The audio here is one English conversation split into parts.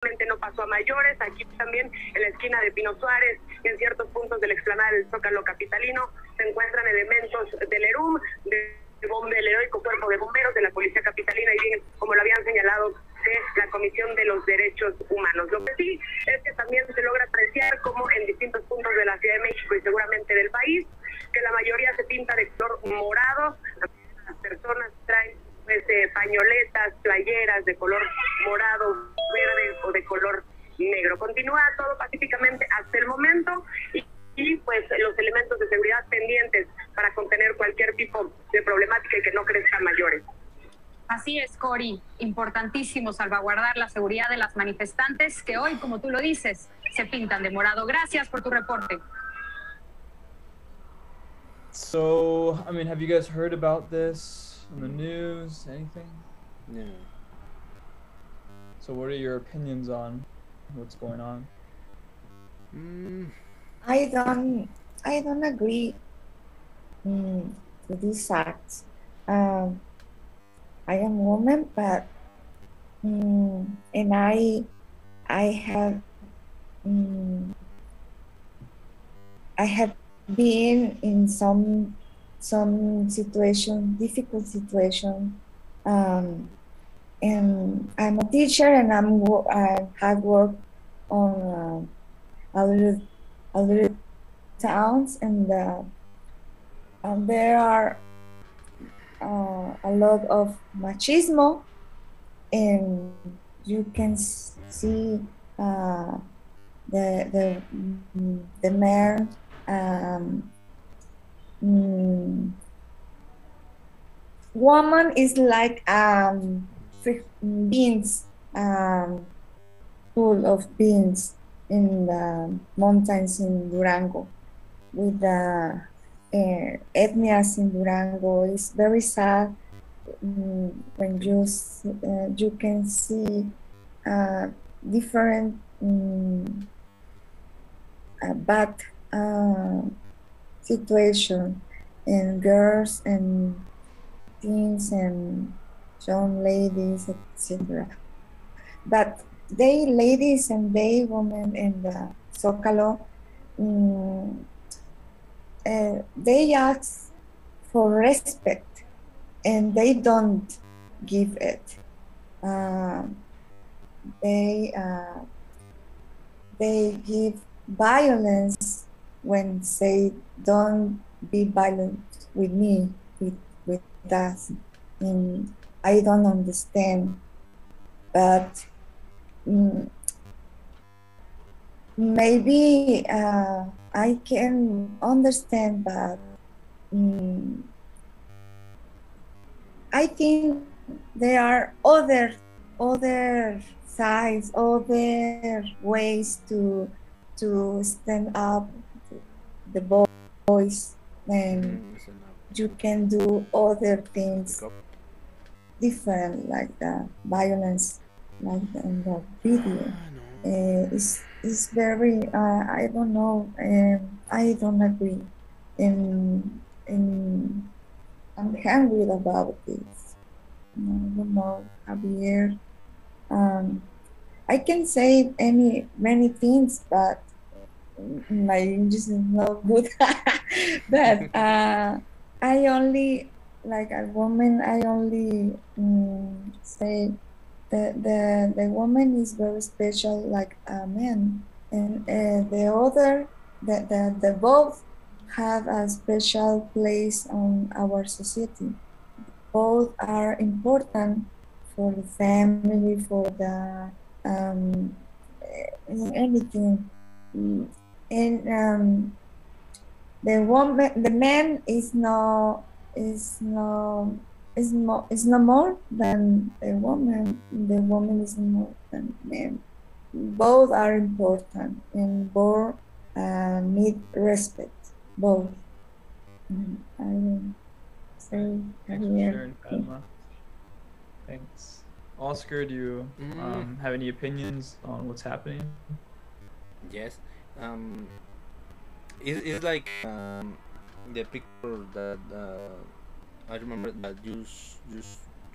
no pasó a mayores. Aquí también en la esquina de Pino Suárez y en ciertos puntos de la explanada del Zócalo capitalino se encuentran elementos del ERUM, del heroico cuerpo de bomberos, de la policía capitalina y bien, como lo habían señalado, de la Comisión de los Derechos Humanos. Lo que sí es que también se logra apreciar como en distintos puntos de la Ciudad de México y seguramente del país, que la mayoría se pinta de color morado. Las personas traen pañoletas, playeras de color morado, verde o de color negro. Continúa todo pacíficamente hasta el momento y pues los elementos de seguridad pendientes para contener cualquier tipo de problemática y que no crezcan mayores. Así es, Cori, importantísimo salvaguardar la seguridad de las manifestantes que hoy, como tú lo dices, se pintan de morado. Gracias por tu reporte. So, I mean, have you guys heard about this on the news? Anything? No. So, what are your opinions on what's going on? I don't agree to these acts. I am a woman, but and I have been in some situation, difficult situation, and I'm a teacher, and I have worked on a little towns, and there are a lot of machismo, and you can see the man woman is like beans, full of beans in the mountains in Durango, with the ethnias in Durango. It's very sad when you can see different bad situation in girls and teens and young ladies, etc. But they ladies and they women in the Zócalo, they ask for respect and they don't give it. They give violence when say don't be violent with me, with us. And I don't understand, but maybe I can understand, but I think there are other sides, other ways to stand up the voice, and you can do other things different, like the violence, like in the video. It's very I don't know, I don't agree, and I'm angry about this. I don't know, Javier. I can say many things, but my English is not good. But I only, like a woman, I only say the woman is very special, like a man, and the both have a special place on our society. Both are important for the family, for the anything, and the man is no more than the woman. The woman is more than man. Both are important and both need respect. Both. I will say. Thanks for sharing, Padma. Thanks. Oscar, do you have any opinions on what's happening? Yes. It's like the picture that I remember that you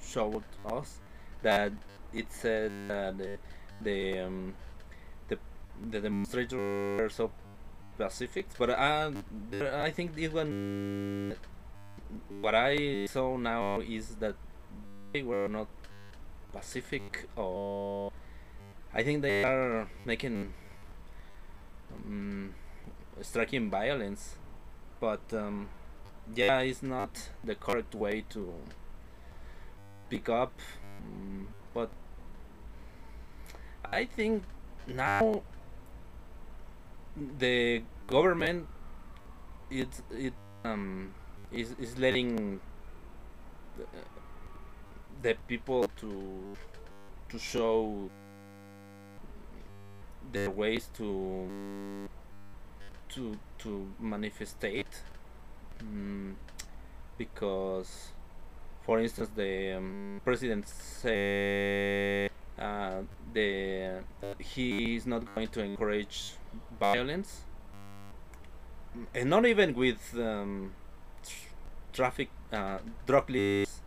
showed us, that it said that the the the demonstrators were so pacific, but I think even what I saw now is that they were not pacific, or I think they are making striking violence, but yeah, it's not the correct way to pick up. But I think now the government is letting the people to show their ways to manifestate, because for instance the president said he is not going to encourage violence, and not even with traffic drug lists.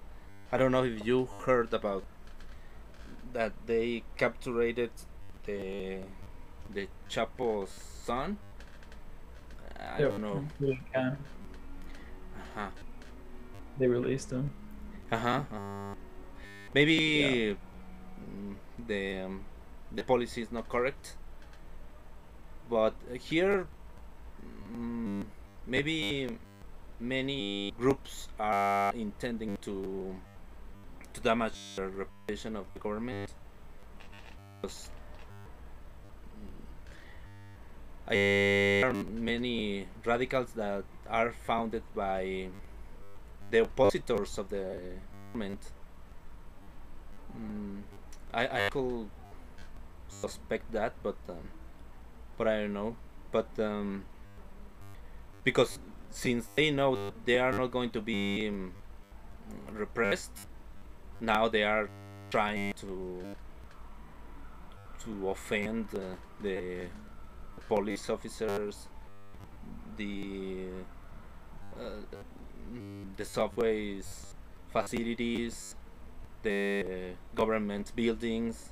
I don't know if you heard about that they captured the Chapo's son. I don't know. Yeah. Uh-huh. They released him. Maybe the policy is not correct, but here maybe many groups are intending to damage the reputation of the government, because there are many radicals that are founded by the oppositors of the government. I could suspect that, but I don't know. But because since they know they are not going to be repressed, now they are trying to offend the police officers, the subways facilities, the government buildings,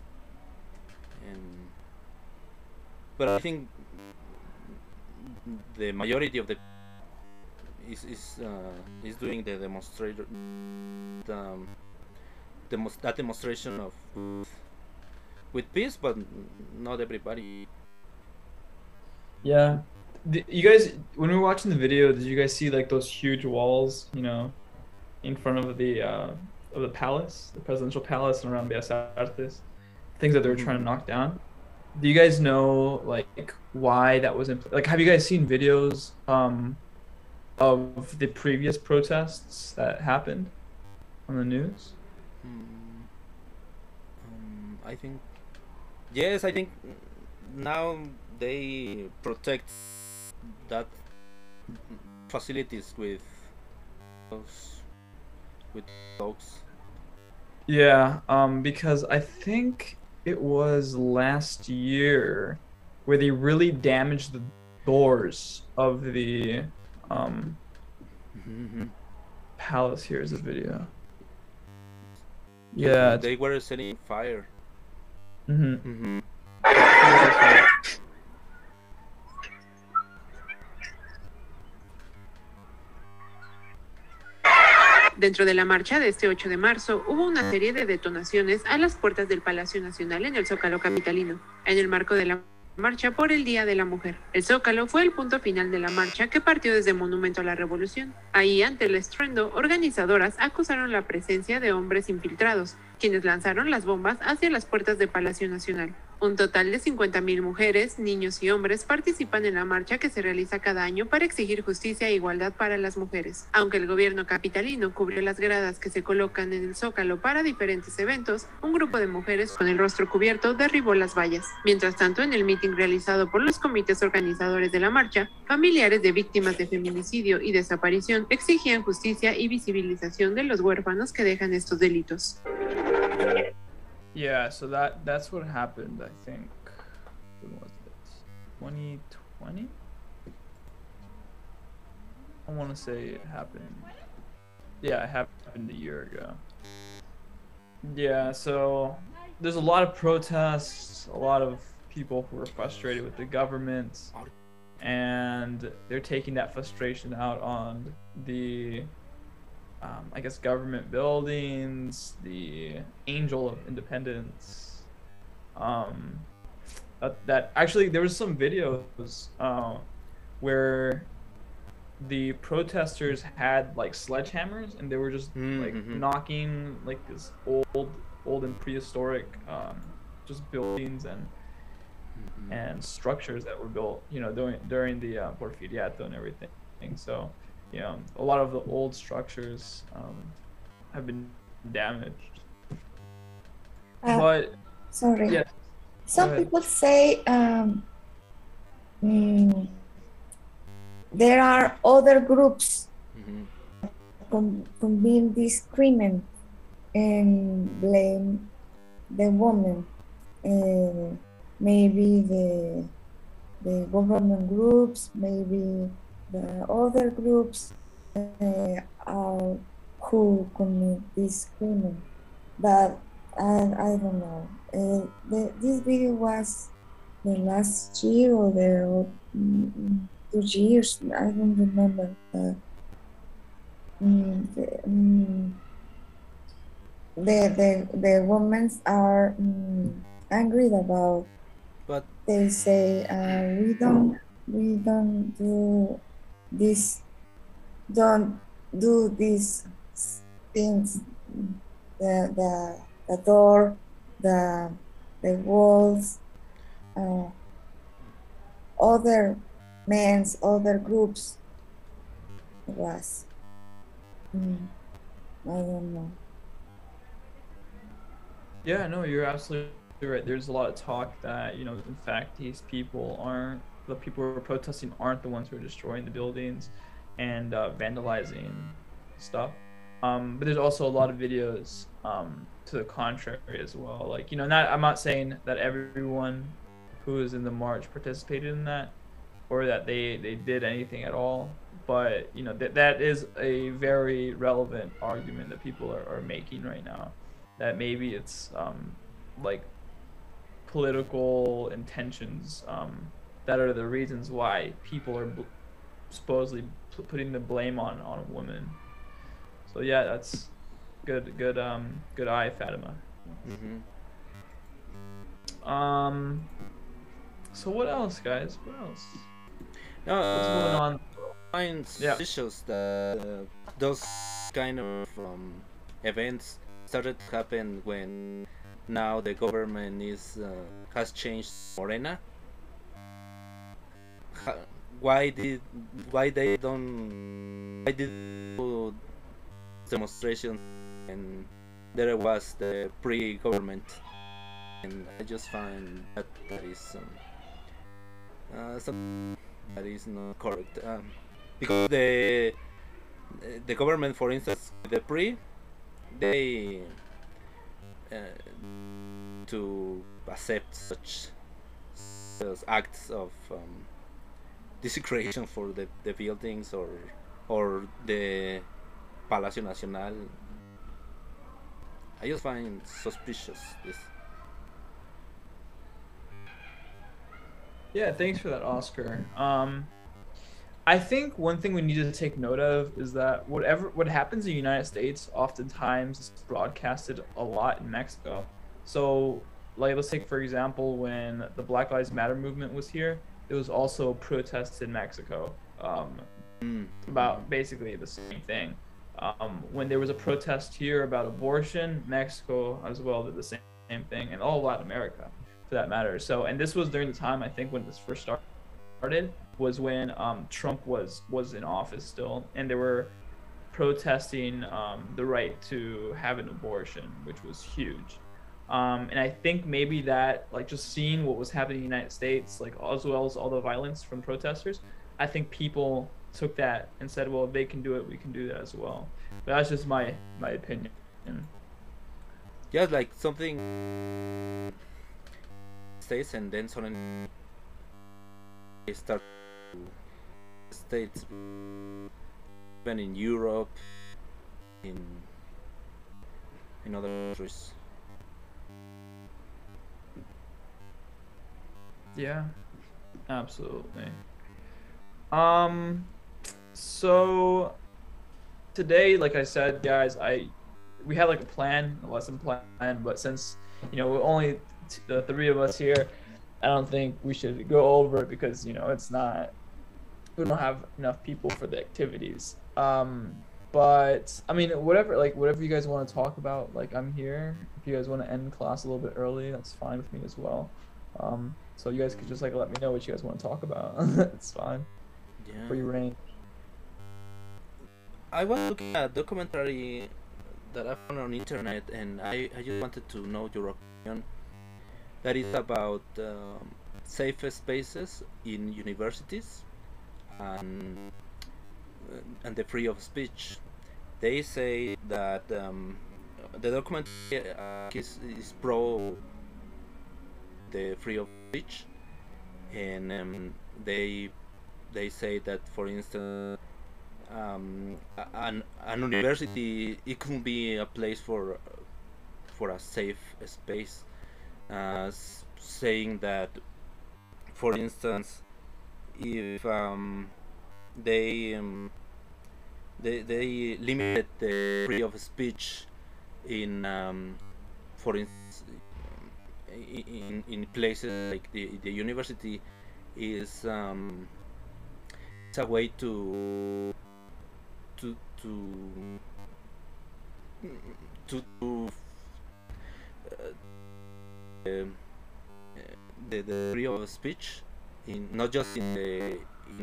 but I think the majority of the is doing the that demonstration of with peace, but not everybody. Yeah. You guys, when we were watching the video, did you guys see like those huge walls, you know, in front of the palace, the presidential palace, and around Bellas Artes, things that they were trying to knock down? Do you guys know like why that was like? Have you guys seen videos of the previous protests that happened on the news? I think yes. I think now they protect that facilities with dogs. Yeah, because I think it was last year where they really damaged the doors of the palace. Here's a video. Yeah, They were setting fire. Dentro de la marcha de este 8 de marzo hubo una serie de detonaciones a las puertas del Palacio Nacional en el Zócalo capitalino, en el marco de la marcha por el Día de la Mujer. El Zócalo fue el punto final de la marcha, que partió desde Monumento a la Revolución. Ahí, ante el estruendo, organizadoras acusaron la presencia de hombres infiltrados, quienes lanzaron las bombas hacia las puertas del Palacio Nacional. Un total de 50.000 mujeres, niños y hombres participan en la marcha que se realiza cada año para exigir justicia e igualdad para las mujeres. Aunque el gobierno capitalino cubrió las gradas que se colocan en el Zócalo para diferentes eventos, un grupo de mujeres con el rostro cubierto derribó las vallas. Mientras tanto, en el mitin realizado por los comités organizadores de la marcha, familiares de víctimas de feminicidio y desaparición exigían justicia y visibilización de los huérfanos que dejan estos delitos. Yeah, so that's what happened, I think. When was it? 2020? I want to say it happened. Yeah, it happened a year ago. Yeah, so there's a lot of protests, a lot of people who are frustrated with the government, and they're taking that frustration out on the I guess government buildings, the Angel of Independence. That actually there was some videos where the protesters had like sledgehammers and they were just like knocking like this old and prehistoric just buildings and structures that were built, you know, during the Porfiriato and everything. So, you know, a lot of the old structures have been damaged. But sorry. yes, Some people say there are other groups convene this crimen and blame the woman. Maybe the government groups, maybe the other groups are who commit this crimen. But I don't know. This video was the last year or the 2 years. I don't remember. The women are angry about. But They say we don't do this. Don't do these things. The door, the walls, other men's, other groups was. I don't know. yeah, no, you're absolutely right. There's a lot of talk that, you know, in fact, the people who are protesting aren't the ones who are destroying the buildings and vandalizing stuff. But there's also a lot of videos to the contrary as well. Like, you know, I'm not saying that everyone who was in the march participated in that or that they did anything at all. But, you know, that is a very relevant argument that people are making right now. That maybe it's like political intentions that are the reasons why people are supposedly putting the blame on women. So yeah, that's good eye, Fatima. So what else, guys? What else? What's going on? Find suspicious that those kind of events started to happen when now the government has changed Morena. Why did demonstration and there was the pre-government? And I just find that is something that is not correct, because the government, for instance, the pre, they to accept such acts of desecration for the buildings or the Palacio Nacional. I just find suspicious this. Yeah, thanks for that, Oscar. I think one thing we need to take note of is that what happens in the United States oftentimes is broadcasted a lot in Mexico. So, like, let's take for example when the Black Lives Matter movement was here, there was also protests in Mexico about basically the same thing. When there was a protest here about abortion, Mexico as well did the same thing, and all of Latin America, for that matter. So, and this was during the time, I think, when this first started, was when Trump was in office still, and they were protesting the right to have an abortion, which was huge. And I think maybe that, like, just seeing what was happening in the United States, like, as well as all the violence from protesters, I think people took that and said, well, if they can do it, we can do that as well. But that's just my opinion. Yeah, like something states and then suddenly they start states, even in Europe, in other countries. Yeah, absolutely. So today, like I said, guys, we had like a plan, a lesson plan, but since we're only the three of us here, I don't think we should go over it because it's not, we don't have enough people for the activities. But I mean, whatever you guys want to talk about, like I'm here. If you guys want to end class a little bit early, that's fine with me as well. So you guys could just like let me know what you guys want to talk about. It's fine. Yeah. Free reign. I was looking at a documentary that I found on internet, and I just wanted to know your opinion. That is about safe spaces in universities and the free of speech. They say that the documentary is pro the free of speech, and they say that, for instance, an university, it could be a place for a safe space, saying that, for instance, if they limited the free of speech in for instance in places like the university, is it's a way to the freedom of speech, in not just in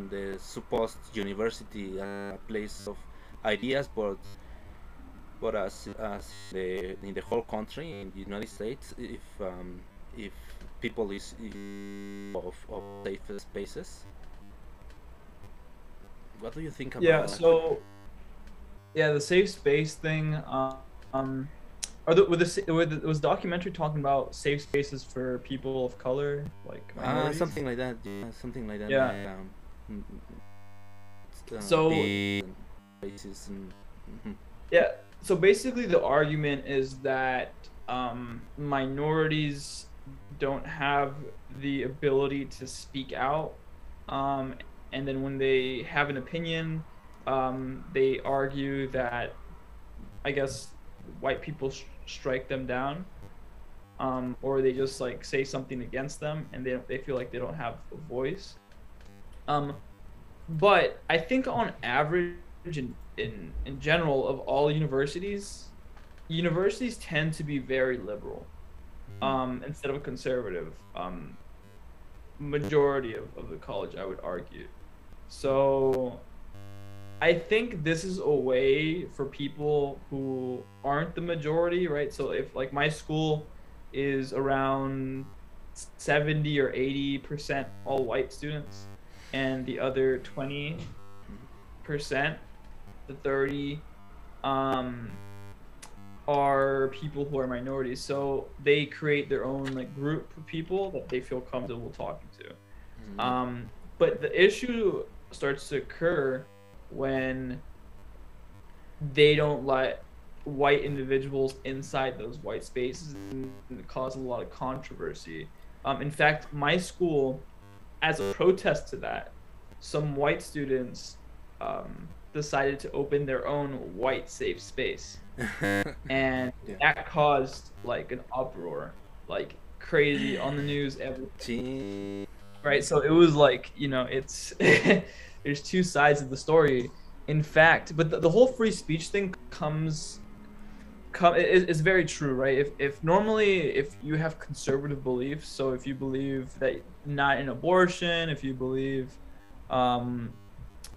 the supposed university, a place of ideas, but as in the whole country, in the United States, if people is of safe spaces. What do you think about that? So the safe space thing. Was documentary talking about safe spaces for people of color, like minorities? Something like that. Yeah, something like that. Yeah. So. Yeah. So basically, the argument is that minorities don't have the ability to speak out, and then when they have an opinion, they argue that, I guess, white people strike them down, or they just like say something against them, and they feel like they don't have a voice. But I think on average, in general, of all universities tend to be very liberal, instead of a conservative. Majority of the college, I would argue. So I think this is a way for people who aren't the majority, right? So if like my school is around 70 or 80% all white students, and the other 20%, the 30, are people who are minorities. So they create their own like group of people that they feel comfortable talking to. But the issue starts to occur when they don't let white individuals inside those white spaces, and it causes a lot of controversy. In fact, my school, as a protest to that, some white students decided to open their own white safe space. And that caused like an uproar, like crazy, on the news, everything. Right? So it was like, it's there's two sides of the story. In fact, but the whole free speech thing is very true, right? If normally, if you have conservative beliefs, so if you believe that not in abortion, if you believe,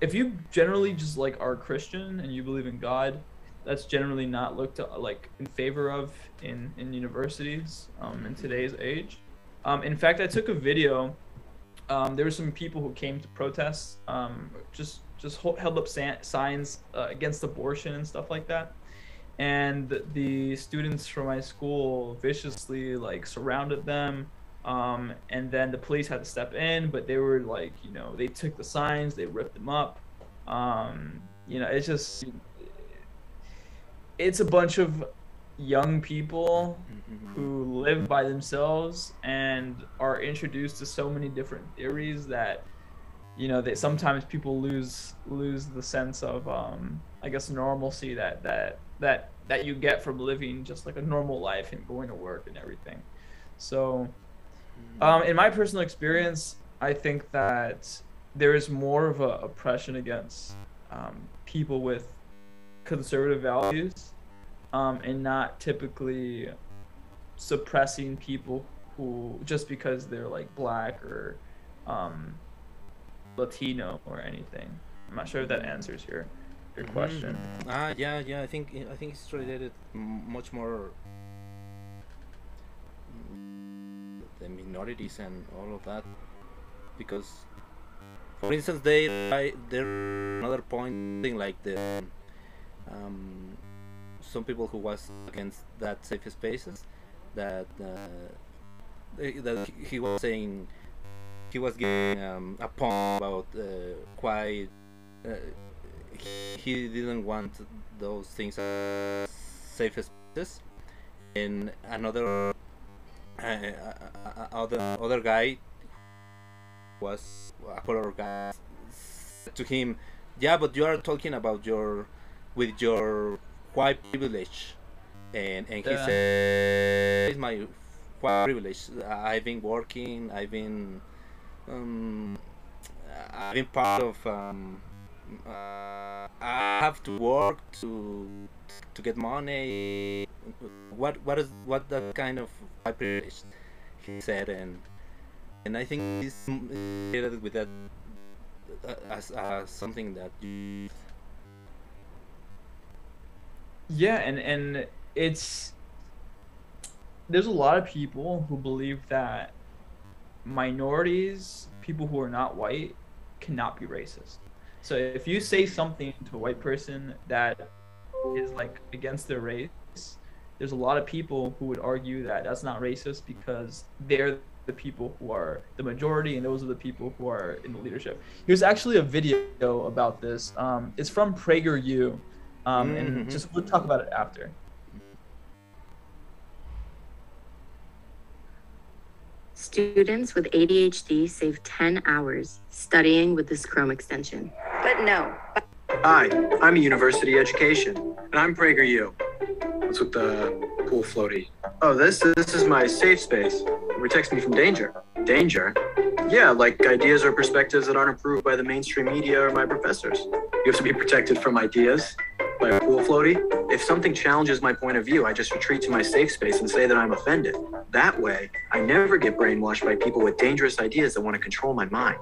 if you generally just like are Christian and you believe in God, that's generally not looked at, like in favor of in universities in today's age. In fact, I took a video. There were some people who came to protest, just held up signs against abortion and stuff like that. And the students from my school viciously like surrounded them, and then the police had to step in, but they were like, they took the signs, they ripped them up. It's just, it's a bunch of young people who live by themselves and are introduced to so many different theories that, you know, that sometimes people lose the sense of I guess normalcy that you get from living just like a normal life and going to work and everything. So in my personal experience, I think that there is more of a oppression against people with conservative values, and not typically suppressing people who just because they're like black or Latino or anything. I'm not sure if that answers your question. Yeah. I think it's related much more the minorities and all of that, because, for instance, there another point thing like the some people who was against that safe spaces, that he was saying, he was giving a poem about why he didn't want those things as safe spaces, and another other guy was a color guy said to him, yeah, but you are talking about your white privilege, and he said, it's my white privilege. I've been working, I've been part of I have to work to get money. What that kind of white privilege, he said, and I think this is related with that as something that you... Yeah, and there's a lot of people who believe that minorities, people who are not white, cannot be racist. So if you say something to a white person that is like against their race, there's a lot of people who would argue that that's not racist because they're the people who are the majority and those are the people who are in the leadership. Here's actually a video about this. It's from PragerU, and just we'll talk about it after. Students with ADHD save 10 hours studying with this Chrome extension. But no. Hi, I'm a university education, and I'm PragerU. What's with the pool floaty? Oh, this is my safe space. It protects me from danger. Danger? Yeah, like ideas or perspectives that aren't approved by the mainstream media or my professors. You have to be protected from ideas by a pool floaty. If something challenges my point of view, I just retreat to my safe space and say that I'm offended. That way, I never get brainwashed by people with dangerous ideas that want to control my mind.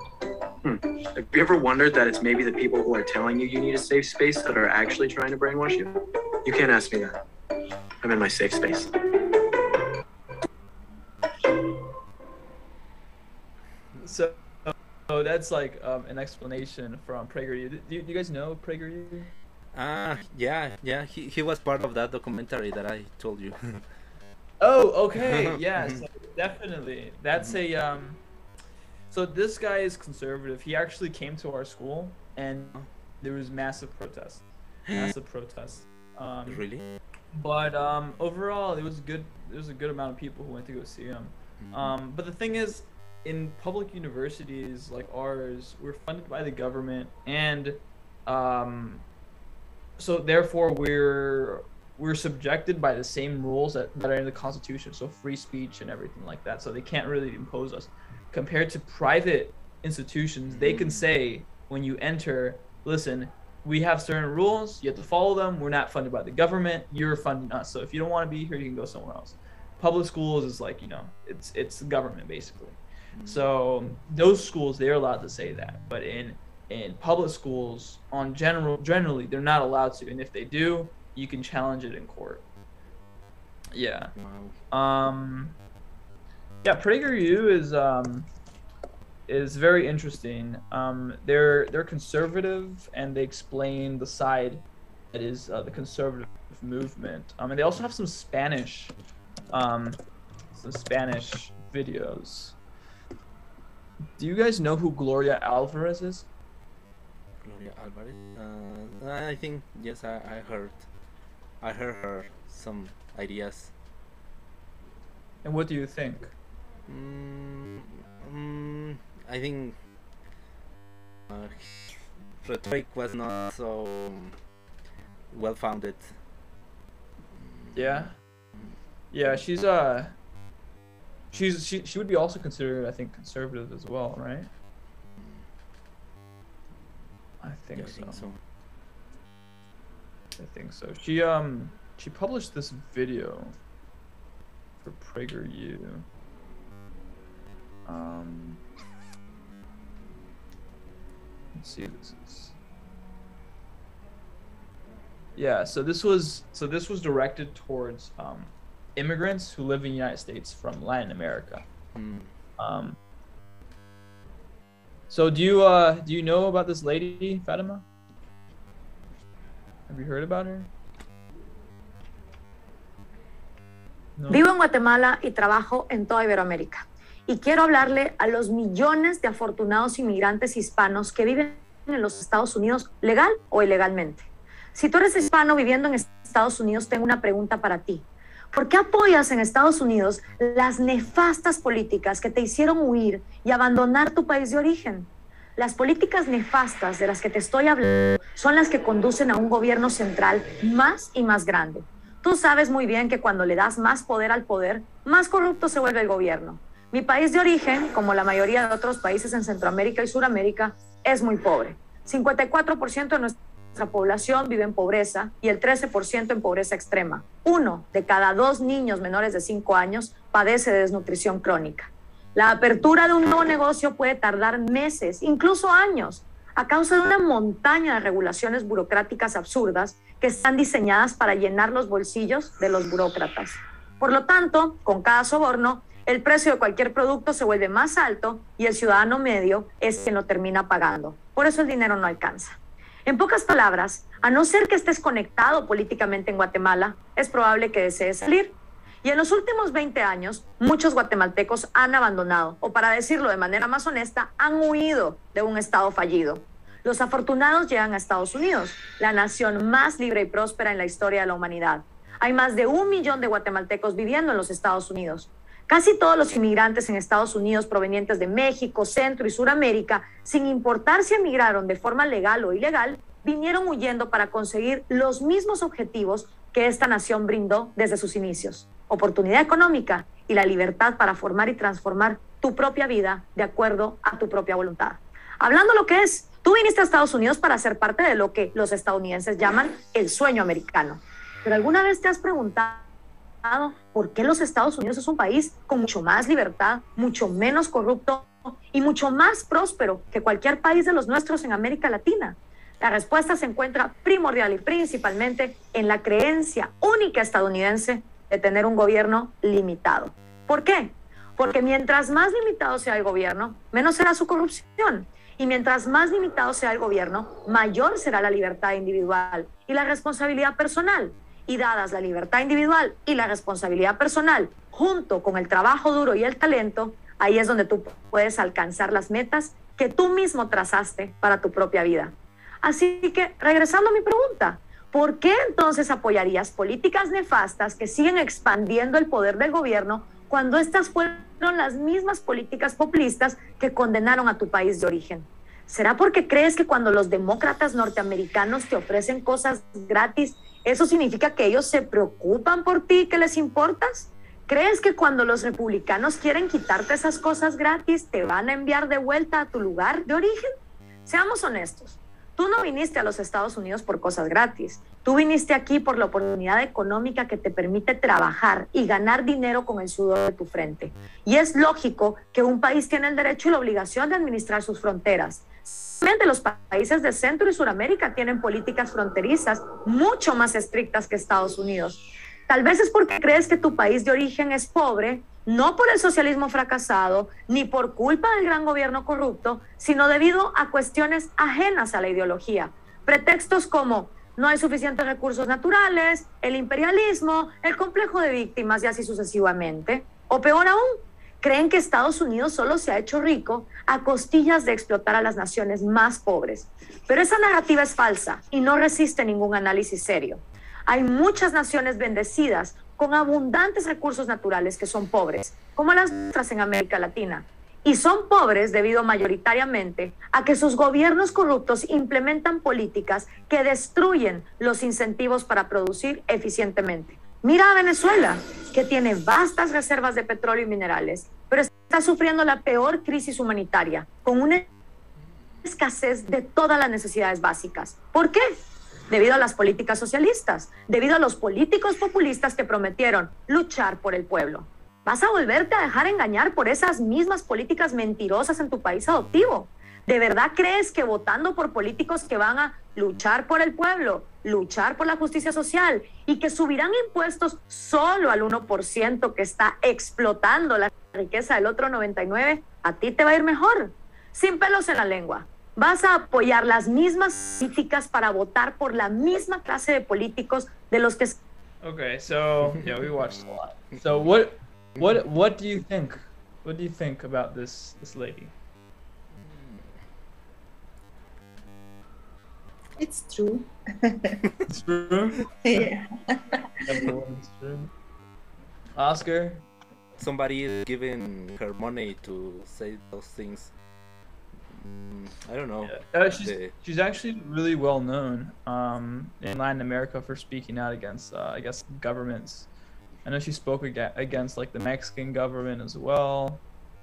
Have you ever wondered that it's maybe the people who are telling you need a safe space that are actually trying to brainwash you? You can't ask me that. I'm in my safe space. So that's like an explanation from PragerU. Do you guys know PragerU? Yeah. He was part of that documentary that I told you. Oh, okay. Yeah, so definitely. That's a so this guy is conservative. He actually came to our school and there was massive protests. Really? But overall, it was good. There was a good amount of people who went to go see him. But the thing is, in public universities like ours, we're funded by the government, and so therefore we're subjected by the same rules that are in the Constitution, so free speech and everything like that. So they can't really impose us. Compared to private institutions, they can say when you enter, listen, we have certain rules, you have to follow them. We're not funded by the government, you're funding us. So if you don't want to be here, you can go somewhere else. Public schools is like, you know, it's the government basically. So those schools, they're allowed to say that, but in public schools generally they're not allowed to, and if they do, you can challenge it in court. Yeah. Yeah, PragerU is very interesting. They're conservative, and they explain the side that is the conservative movement. And they also have some Spanish videos. Do you guys know who Gloria Alvarez is? Gloria Alvarez? I think yes, I heard her some ideas. And what do you think? I think rhetoric was not so well founded. Yeah. Yeah, she would be also considered, I think, conservative as well, right? I think so. I think so. She published this video for PragerU. Let's see what this is. Yeah, so this was directed towards immigrants who live in the United States from Latin America. So do you know about this lady, Fatima? Have you heard about her? No. Vivo en Guatemala y trabajo en toda Iberoamérica. Y quiero hablarle a los millones de afortunados inmigrantes hispanos que viven en los Estados Unidos legal o ilegalmente. Si tú eres hispano viviendo en Estados Unidos, tengo una pregunta para ti. ¿Por qué apoyas en Estados Unidos las nefastas políticas que te hicieron huir y abandonar tu país de origen? Las políticas nefastas de las que te estoy hablando son las que conducen a un gobierno central más y más grande. Tú sabes muy bien que cuando le das más poder al poder, más corrupto se vuelve el gobierno. Mi país de origen, como la mayoría de otros países en Centroamérica y Suramérica, es muy pobre. 54% de nuestra población vive en pobreza y el 13% en pobreza extrema. 1 de cada 2 niños menores de 5 años padece de desnutrición crónica. La apertura de un nuevo negocio puede tardar meses, incluso años, a causa de una montaña de regulaciones burocráticas absurdas que están diseñadas para llenar los bolsillos de los burócratas. Por lo tanto, con cada soborno, el precio de cualquier producto se vuelve más alto y el ciudadano medio es quien lo termina pagando. Por eso el dinero no alcanza. En pocas palabras, a no ser que estés conectado políticamente en Guatemala, es probable que desees salir. Y en los últimos 20 años, muchos guatemaltecos han abandonado, o para decirlo de manera más honesta, han huido de un estado fallido. Los afortunados llegan a Estados Unidos, la nación más libre y próspera en la historia de la humanidad. Hay más de 1 millón de guatemaltecos viviendo en los Estados Unidos. Casi todos los inmigrantes en Estados Unidos provenientes de México, Centro y Suramérica, sin importar si emigraron de forma legal o ilegal, vinieron huyendo para conseguir los mismos objetivos que esta nación brindó desde sus inicios: oportunidad económica y la libertad para formar y transformar tu propia vida de acuerdo a tu propia voluntad. Hablando lo que es, tú viniste a Estados Unidos para ser parte de lo que los estadounidenses llaman el sueño americano. ¿Pero alguna vez te has preguntado por qué los Estados Unidos es un país con mucho más libertad, mucho menos corrupto y mucho más próspero que cualquier país de los nuestros en América Latina? La respuesta se encuentra primordial y principalmente en la creencia única estadounidense de tener un gobierno limitado. ¿Por qué? Porque mientras más limitado sea el gobierno, menos será su corrupción. Y mientras más limitado sea el gobierno, mayor será la libertad individual y la responsabilidad personal. Y dadas la libertad individual y la responsabilidad personal, junto con el trabajo duro y el talento, ahí es donde tú puedes alcanzar las metas que tú mismo trazaste para tu propia vida. Así que, regresando a mi pregunta, ¿por qué entonces apoyarías políticas nefastas que siguen expandiendo el poder del gobierno cuando estas fueron las mismas políticas populistas que condenaron a tu país de origen? ¿Será porque crees que cuando los demócratas norteamericanos te ofrecen cosas gratis, eso significa que ellos se preocupan por ti, que les importas? ¿Crees que cuando los republicanos quieren quitarte esas cosas gratis, te van a enviar de vuelta a tu lugar de origen? Seamos honestos. Tú no viniste a los Estados Unidos por cosas gratis. Tú viniste aquí por la oportunidad económica que te permite trabajar y ganar dinero con el sudor de tu frente. Y es lógico que un país tiene el derecho y la obligación de administrar sus fronteras. Los países de Centro y Suramérica tienen políticas fronterizas mucho más estrictas que Estados Unidos. Tal vez es porque crees que tu país de origen es pobre, no por el socialismo fracasado, ni por culpa del gran gobierno corrupto, sino debido a cuestiones ajenas a la ideología. Pretextos como no hay suficientes recursos naturales, el imperialismo, el complejo de víctimas y así sucesivamente. O peor aún, creen que Estados Unidos solo se ha hecho rico a costillas de explotar a las naciones más pobres. Pero esa narrativa es falsa y no resiste ningún análisis serio. Hay muchas naciones bendecidas con abundantes recursos naturales que son pobres, como las nuestras en América Latina. Y son pobres debido mayoritariamente a que sus gobiernos corruptos implementan políticas que destruyen los incentivos para producir eficientemente. Mira a Venezuela, que tiene vastas reservas de petróleo y minerales, pero está sufriendo la peor crisis humanitaria, con una escasez de todas las necesidades básicas. ¿Por qué? Debido a las políticas socialistas, debido a los políticos populistas que prometieron luchar por el pueblo. ¿Vas a volverte a dejar engañar por esas mismas políticas mentirosas en tu país adoptivo? ¿De verdad crees que votando por políticos que van a luchar por el pueblo, luchar por la justicia social y que subirán impuestos solo al 1% que está explotando la riqueza del otro 99%, a ti te va a ir mejor? Sin pelos en la lengua. Vas a apoyar las mismas políticas para votar por la misma clase de políticos de los que... Okay, so yeah, we watched a lot. So what do you think? What do you think about this lady? It's true. It's true. Yeah. It's true. Oscar? Somebody is giving her money to say those things. I don't know. Yeah. She's actually really well known in Latin America for speaking out against I guess governments. I know she spoke against like the Mexican government as well,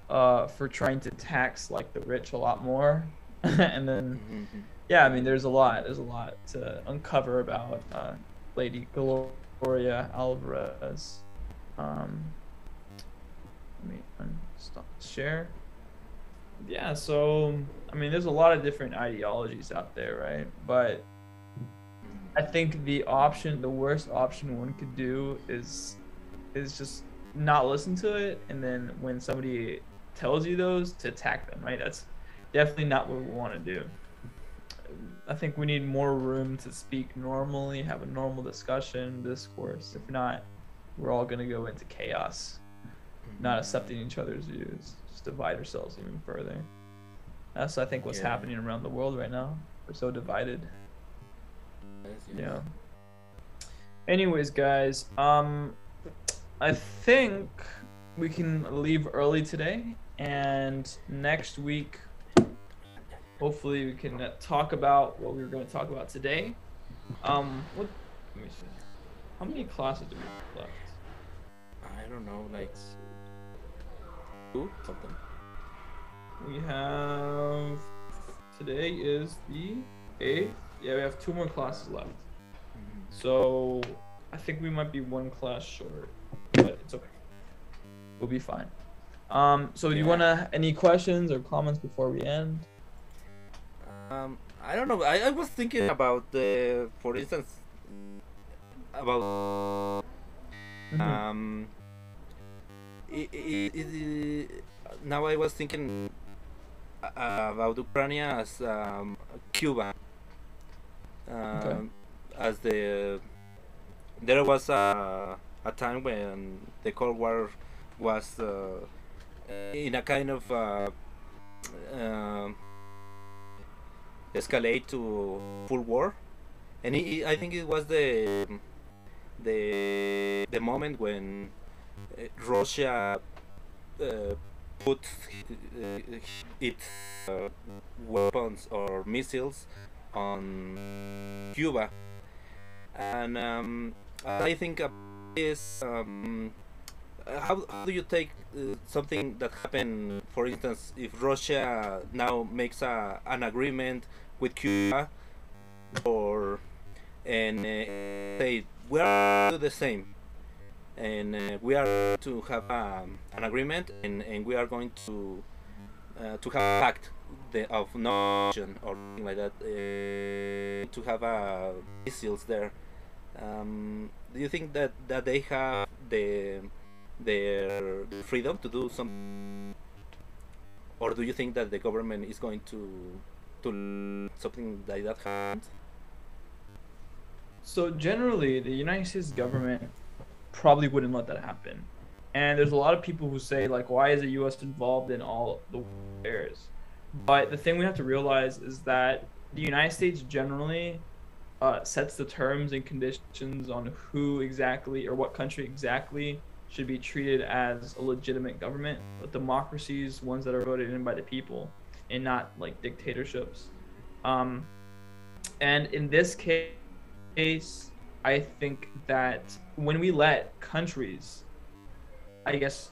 for trying to tax like the rich a lot more. And then yeah, I mean there's a lot to uncover about Lady Gloria Alvarez. Let me stop share. Yeah, so I mean there's a lot of different ideologies out there, right? But I think the worst option one could do is just not listen to it, and then when somebody tells you those, to attack them, right? That's definitely not what we want to do. I think we need more room to speak normally, have a normal discourse. If not, we're all gonna go into chaos, not accepting each other's views, just divide ourselves even further. That's I think what's happening around the world right now. We're so divided. Yeah. Anyways, guys, I think we can leave early today, and next week hopefully we can talk about what we were going to talk about today. Let me see. How many classes do we have left? I don't know, like 2 something. We have, today is the 8th. Yeah, we have 2 more classes left. So I think we might be 1 class short, but it's okay. We'll be fine. So do you wanna, any questions or comments before we end? I don't know. I was thinking about for instance, about now I was thinking about Ukraine as Cuba, as there was a time when the Cold War was in a kind of escalate to full war, and I think it was the moment when Russia put its weapons or missiles on Cuba, and I think is how do you take something that happened, for instance, if Russia now makes an agreement with Cuba, and say we are the same, and we are to have an agreement, and we are going to have a pact of no-action or something like that, to have missiles there. Do you think that they have their freedom to do something, or do you think that the government is going to something like that happens? So generally, the United States government probably wouldn't let that happen. And there's a lot of people who say, like, why is the U.S. involved in all the affairs? But the thing we have to realize is that the United States generally sets the terms and conditions on who exactly or what country exactly should be treated as a legitimate government, but democracies, ones that are voted in by the people, and not like dictatorships. And in this case, I think that when we let countries, I guess,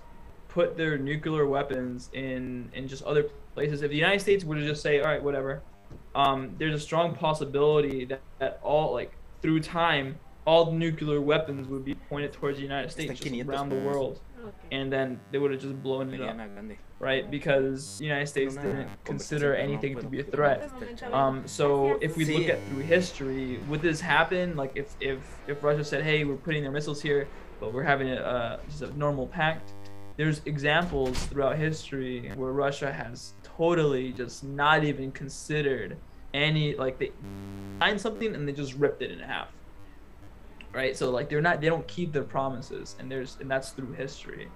put their nuclear weapons in just other places, if the United States were to just say, all right, whatever, there's a strong possibility that all, like, through time, all nuclear weapons would be pointed towards the United States, just around the world, and then they would have just blown it up, right? Because the United States didn't consider anything to be a threat. So if we look at through history, would this happen? Like if Russia said, hey, we're putting their missiles here, but we're having just a normal pact. There's examples throughout history where Russia has totally just not even considered any, like, they signed something and they just ripped it in half. Right, so like they don't keep their promises, and that's through history.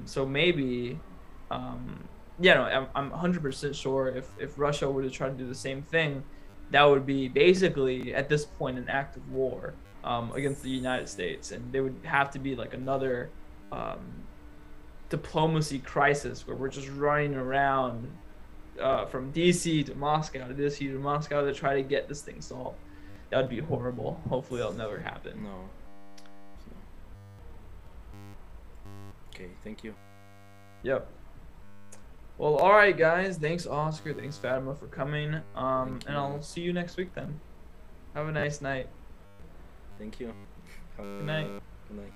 So maybe, you know, I'm 100% sure if Russia were to try to do the same thing, that would be basically at this point an act of war against the United States, and there would have to be like another diplomacy crisis where we're just running around from DC to Moscow to DC to Moscow to try to get this thing solved. That would be horrible. Hopefully that'll never happen. No. Okay, thank you. Yep. Well, all right, guys. Thanks, Oscar. Thanks, Fatima, for coming. And I'll see you next week then. Have a nice night. Thank you. Good night. Good night.